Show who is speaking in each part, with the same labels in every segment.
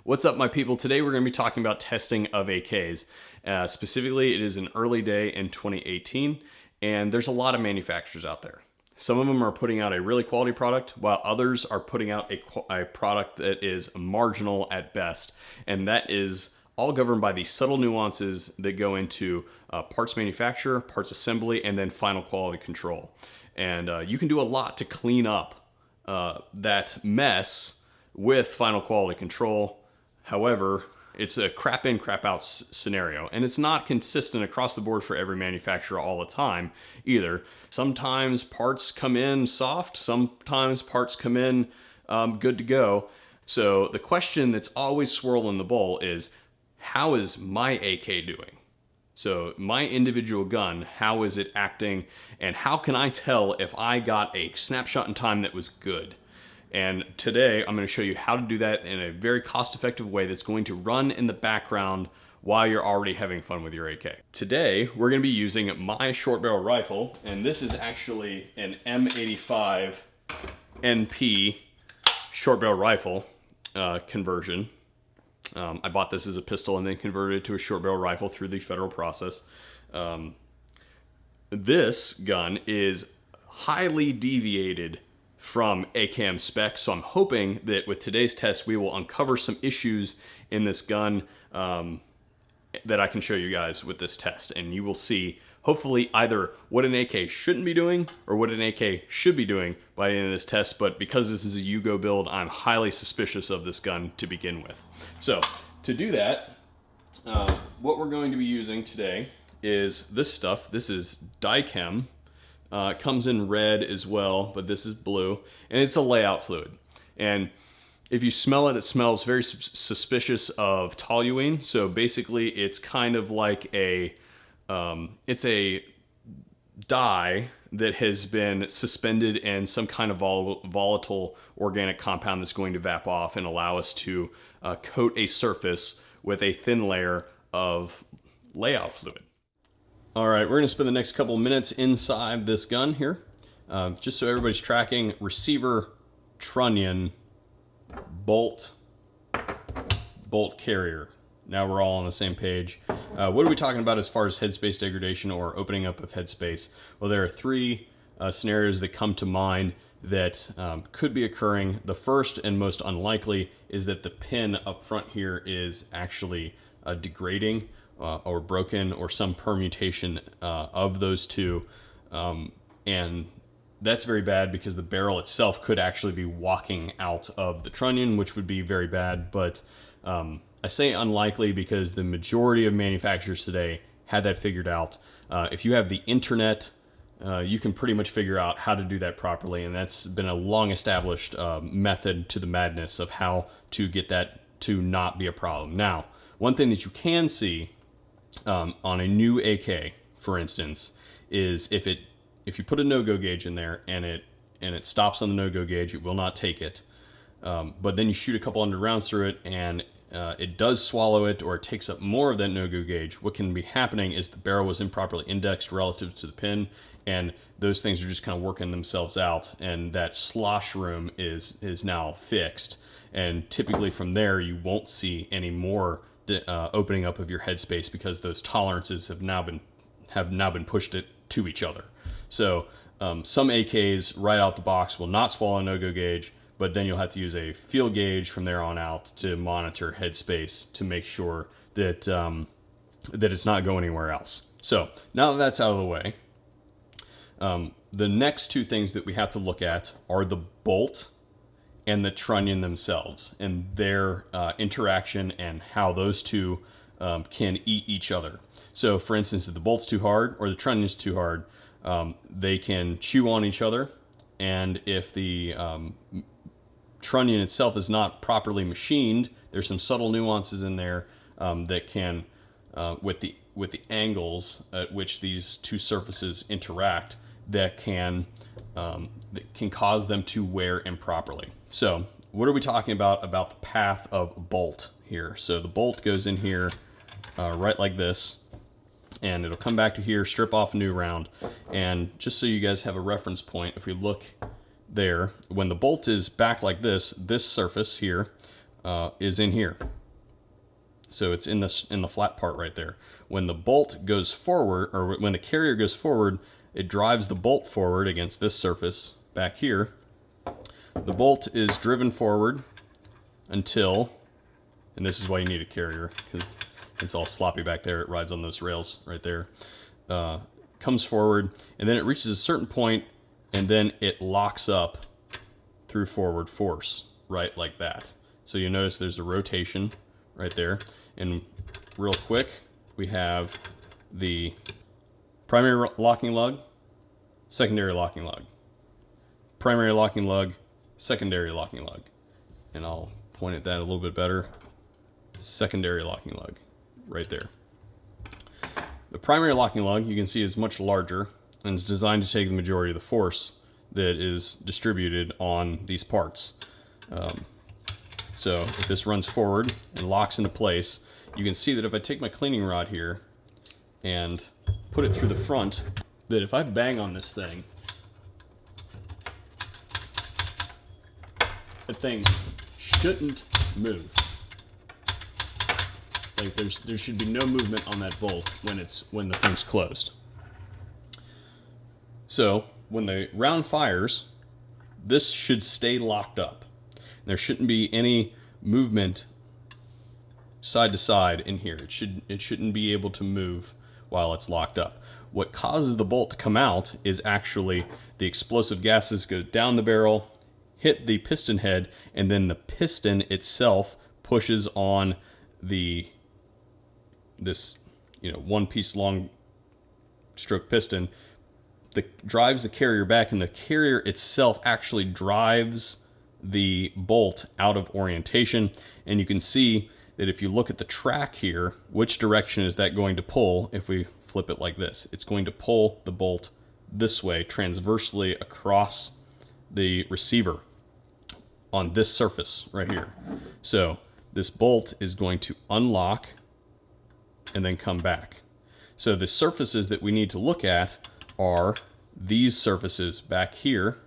Speaker 1: What's up, my people? Today we're going to be talking about testing of AKs. Specifically, it is an early day in 2018, and there's a lot of manufacturers out there. Some of them are putting out a really quality product, while others are putting out a product that is marginal at best, and that is all governed by the subtle nuances that go into parts manufacture, parts assembly, and then final quality control. And you can do a lot to clean up that mess with final quality control. However, it's a crap in, crap out scenario, and it's not consistent across the board for every manufacturer all the time either. Sometimes parts come in soft, sometimes parts come in good to go. So the question that's always swirling the bowl is, how is my AK doing? So my individual gun, how is it acting, and how can I tell if I got a snapshot in time that was good? And today I'm going to show you how to do that in a very cost-effective way that's going to run in the background while you're already having fun with your AK. Today we're going to be using my short barrel rifle, and this is actually an M85 NP short barrel rifle conversion. I bought this as a pistol and then converted it to a short barrel rifle through the federal process. This gun is highly deviated from ACAM specs, so I'm hoping that with today's test we will uncover some issues in this gun that I can show you guys with this test, and you will see hopefully either what an AK shouldn't be doing or what an AK should be doing by the end of this test. But because this is a Yugo build, I'm highly suspicious of this gun to begin with. So to do that, what we're going to be using today is this stuff. This is DyKem. It comes in red as well, but this is blue, and it's a layout fluid. And if you smell it, it smells very suspicious of toluene. So basically, it's kind of like it's a dye that has been suspended in some kind of volatile organic compound that's going to vap off and allow us to coat a surface with a thin layer of layout fluid. All right, we're gonna spend the next couple of minutes inside this gun here. Just so everybody's tracking, receiver, trunnion, bolt carrier. Now we're all on the same page. What are we talking about as far as headspace degradation or opening up of headspace? Well, there are three scenarios that come to mind that could be occurring. The first and most unlikely is that the pin up front here is actually degrading or broken, or some permutation of those two. And that's very bad because the barrel itself could actually be walking out of the trunnion, which would be very bad. But I say unlikely because the majority of manufacturers today had that figured out. If you have the internet, you can pretty much figure out how to do that properly, and that's been a long established method to the madness of how to get that to not be a problem. Now, one thing that you can see on a new AK, for instance, is if you put a no-go gauge in there and it stops on the no-go gauge, it will not take it. But then you shoot a couple hundred rounds through it and it does swallow it, or it takes up more of that no-go gauge. What can be happening is the barrel was improperly indexed relative to the pin, and those things are just kind of working themselves out, and that slosh room is now fixed. And typically from there you won't see any more opening up of your headspace because those tolerances have now been pushed to each other. So some AKs right out the box will not swallow a no-go gauge, but then you'll have to use a field gauge from there on out to monitor headspace to make sure that that it's not going anywhere else. So now that that's out of the way, the next two things that we have to look at are the bolt and the trunnion themselves, and their interaction and how those two can eat each other. So for instance, if the bolt's too hard or the trunnion's too hard, they can chew on each other, and if the trunnion itself is not properly machined, there's some subtle nuances in there that can, with the angles at which these two surfaces interact, that can cause them to wear improperly. So what are we talking about the path of bolt here? So the bolt goes in here right like this, and it'll come back to here, strip off a new round. And just so you guys have a reference point, if we look there, when the bolt is back like this surface here is in here. So it's in the flat part right there. When the bolt goes forward, or when the carrier goes forward, it drives the bolt forward against this surface back here. The bolt is driven forward until, and this is why you need a carrier, because it's all sloppy back there. It rides on those rails right there. Comes forward, and then it reaches a certain point, and then it locks up through forward force, right like that. So you notice there's a rotation right there. And real quick, we have the primary locking lug, secondary locking lug, primary locking lug, secondary locking lug. And I'll point at that a little bit better. Secondary locking lug right there. The primary locking lug, you can see, is much larger and is designed to take the majority of the force that is distributed on these parts. So if this runs forward and locks into place, you can see that if I take my cleaning rod here and put it through the front, that if I bang on this thing, the thing shouldn't move. Like there should be no movement on that bolt when the thing's closed. So when the round fires, this should stay locked up. There shouldn't be any movement side to side in here. It shouldn't be able to move while it's locked up. What causes the bolt to come out is actually the explosive gases go down the barrel, hit the piston head, and then the piston itself pushes on this one piece long stroke piston that drives the carrier back, and the carrier itself actually drives the bolt out of orientation. And you can see that if you look at the track here, which direction is that going to pull? If we flip it like this, it's going to pull the bolt this way, transversely across the receiver on this surface right here. So this bolt is going to unlock and then come back. So the surfaces that we need to look at are these surfaces back here,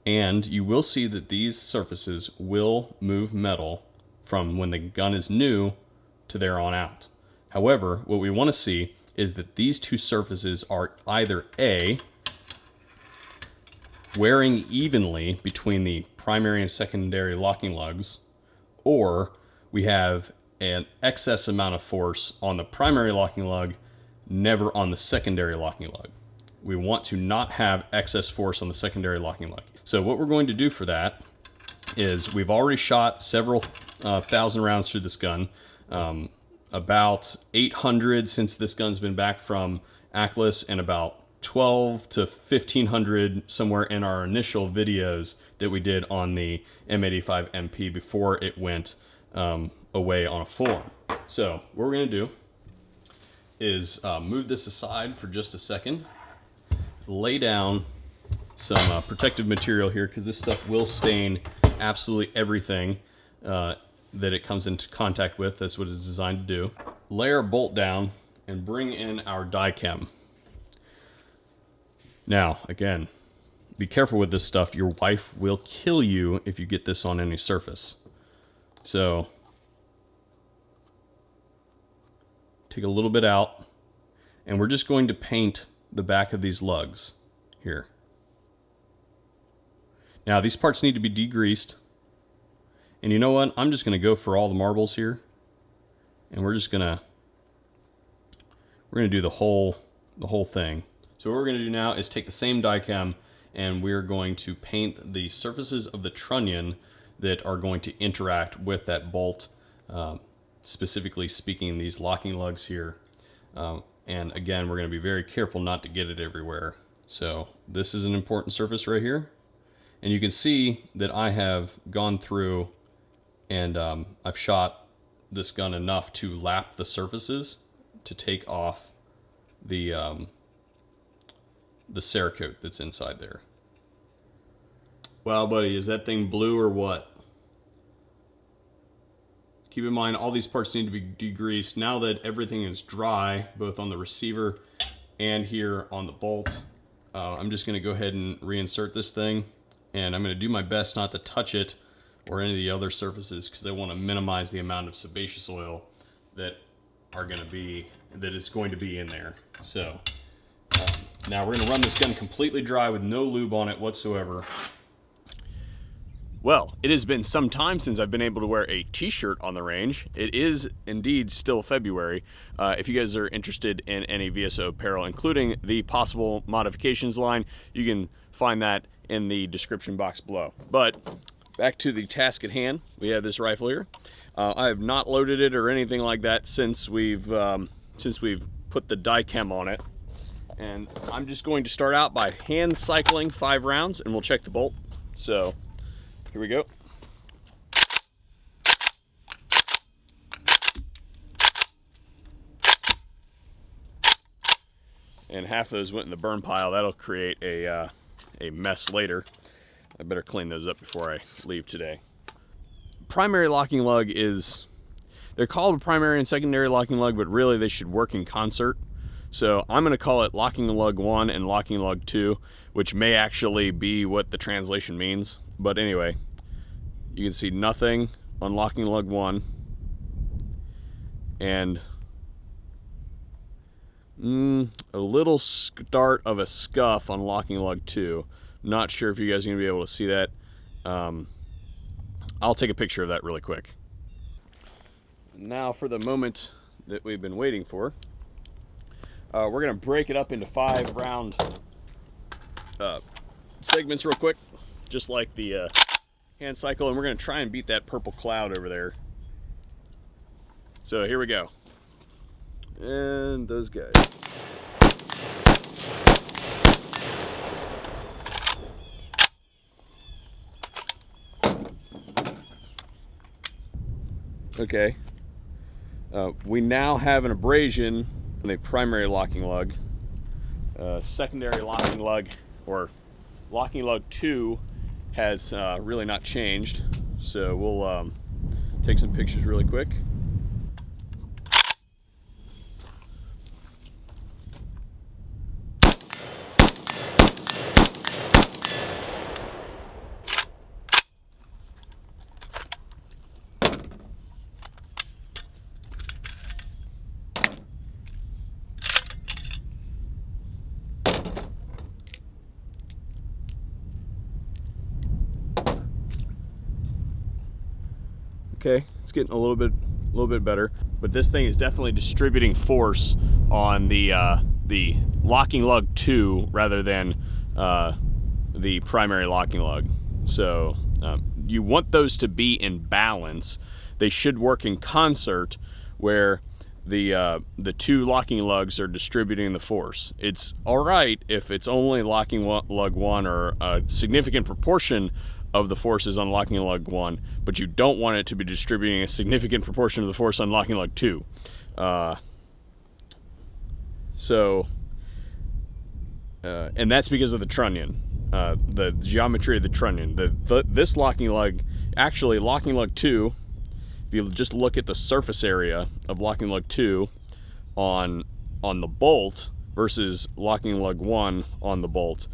Speaker 1: and you will see that these surfaces will move metal from when the gun is new to there on out. However, what we want to see is that these two surfaces are either A, wearing evenly between the primary and secondary locking lugs, or we have an excess amount of force on the primary locking lug, never on the secondary locking lug. We want to not have excess force on the secondary locking lug. So what we're going to do for that is, we've already shot several thousand rounds through this gun, about 800 since this gun's been back from ACLS, and about 12 to 1500 somewhere in our initial videos that we did on the M85 MP before it went away on a form. So what we're going to do is move this aside for just a second, lay down some protective material here, because this stuff will stain absolutely everything that it comes into contact with. That's what it's designed to do. Lay our bolt down and bring in our DyKem. Now, again, be careful with this stuff. Your wife will kill you if you get this on any surface. So take a little bit out, and we're just going to paint the back of these lugs here. Now, these parts need to be degreased. And you know what? I'm just going to go for all the marbles here, and we're going to do the whole thing. So what we're going to do now is take the same DyKem, and we're going to paint the surfaces of the trunnion that are going to interact with that bolt, specifically speaking these locking lugs here. And again, we're going to be very careful not to get it everywhere. So this is an important surface right here. And you can see that I have gone through and I've shot this gun enough to lap the surfaces to take off the Cerakote that's inside there. Wow, buddy, is that thing blue or what? Keep in mind, all these parts need to be degreased. Now that everything is dry, both on the receiver and here on the bolt, I'm just going to go ahead and reinsert this thing. And I'm going to do my best not to touch it or any of the other surfaces, because they want to minimize the amount of sebaceous oil that is going to be in there. So now we're going to run this gun completely dry with no lube on it whatsoever. Well, it has been some time since I've been able to wear a t-shirt on the range. It is indeed still February. If you guys are interested in any VSO apparel, including the possible modifications line, you can find that in the description box below. But back to the task at hand. We have this rifle here. I have not loaded it or anything like that since we've put the DyKem on it. And I'm just going to start out by hand cycling 5 rounds, and we'll check the bolt. So here we go. And half of those went in the burn pile. That'll create a mess later. I better clean those up before I leave today. Primary locking lug they're called primary and secondary locking lug, but really they should work in concert. So I'm going to call it locking lug 1 and locking lug 2, which may actually be what the translation means. But anyway, you can see nothing on locking lug 1 and a little start of a scuff on locking lug 2. Not sure if you guys are going to be able to see that. I'll take a picture of that really quick. Now for the moment that we've been waiting for. We're going to break it up into 5 round segments real quick, just like the hand cycle, and we're going to try and beat that purple cloud over there. So here we go. And those guys. Okay. We now have an abrasion in the primary locking lug. Secondary locking lug, or locking lug 2, has really not changed. So we'll take some pictures really quick. Okay, it's getting a little bit better, but this thing is definitely distributing force on the locking lug 2 rather than the primary locking lug. So you want those to be in balance. They should work in concert, where the 2 locking lugs are distributing the force. It's all right if it's only locking lug 1, or a significant proportion of the forces on locking lug 1, but you don't want it to be distributing a significant proportion of the force on locking lug 2. And that's because of the trunnion, the geometry of the trunnion. This locking lug, actually locking lug 2, if you just look at the surface area of locking lug 2 on the bolt versus locking lug 1 on the bolt,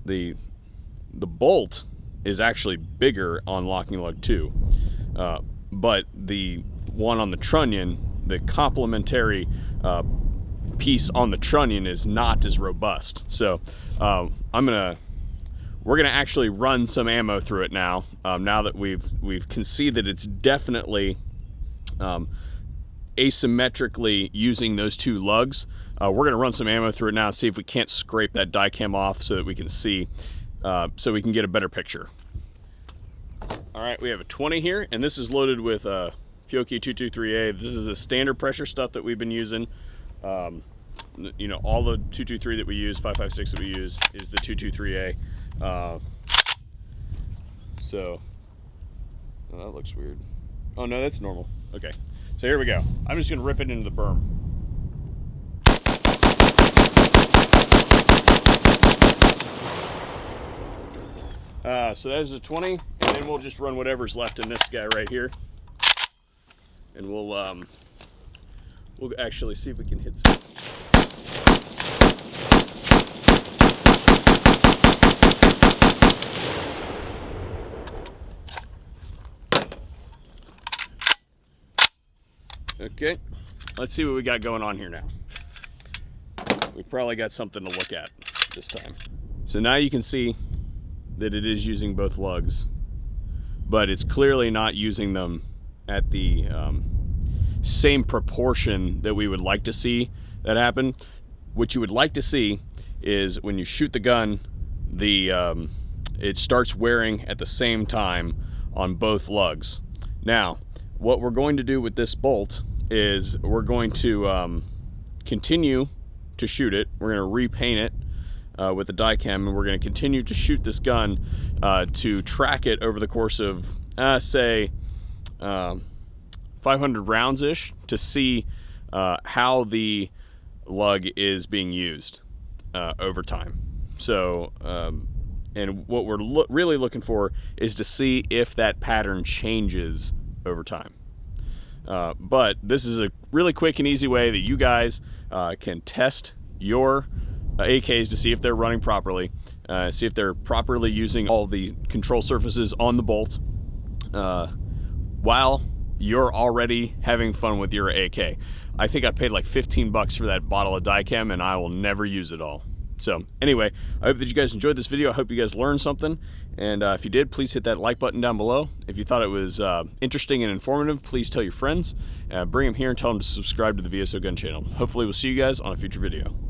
Speaker 1: the bolt is actually bigger on locking lug 2, but the one on the trunnion, the complementary piece on the trunnion, is not as robust. So we're gonna actually run some ammo through it now. Now that we've conceded that it's definitely asymmetrically using those 2 lugs, we're gonna run some ammo through it now and see if we can't scrape that DyKem off so that we can see. So we can get a better picture. All right, we have a 20 here, and this is loaded with Fiocchi 223A. This is the standard pressure stuff that we've been using. You know, all the 223 that we use, 5.56 that we use, is the 223A. So, oh, that looks weird. Oh no, that's normal. Okay, so here we go. I'm just gonna rip it into the berm. So that is a 20, and then we'll just run whatever's left in this guy right here, and we'll actually see if we can hit some. Okay, let's see what we got going on here now. We probably got something to look at this time. So now you can see that it is using both lugs, but it's clearly not using them at the same proportion that we would like to see that happen. What you would like to see is when you shoot the gun, it starts wearing at the same time on both lugs. Now, what we're going to do with this bolt is we're going to continue to shoot it. We're going to repaint it with the DyKem, and we're going to continue to shoot this gun to track it over the course of, say, 500 rounds-ish, to see how the lug is being used over time. So, and what we're really looking for is to see if that pattern changes over time. But this is a really quick and easy way that you guys can test your AKs to see if they're running properly, see if they're properly using all the control surfaces on the bolt while you're already having fun with your AK. I think I paid like 15 bucks for that bottle of DyKem, and I will never use it all. So anyway, I hope that you guys enjoyed this video. I hope you guys learned something. And if you did, please hit that like button down below. If you thought it was interesting and informative, please tell your friends. Bring them here and tell them to subscribe to the VSO Gun Channel. Hopefully we'll see you guys on a future video.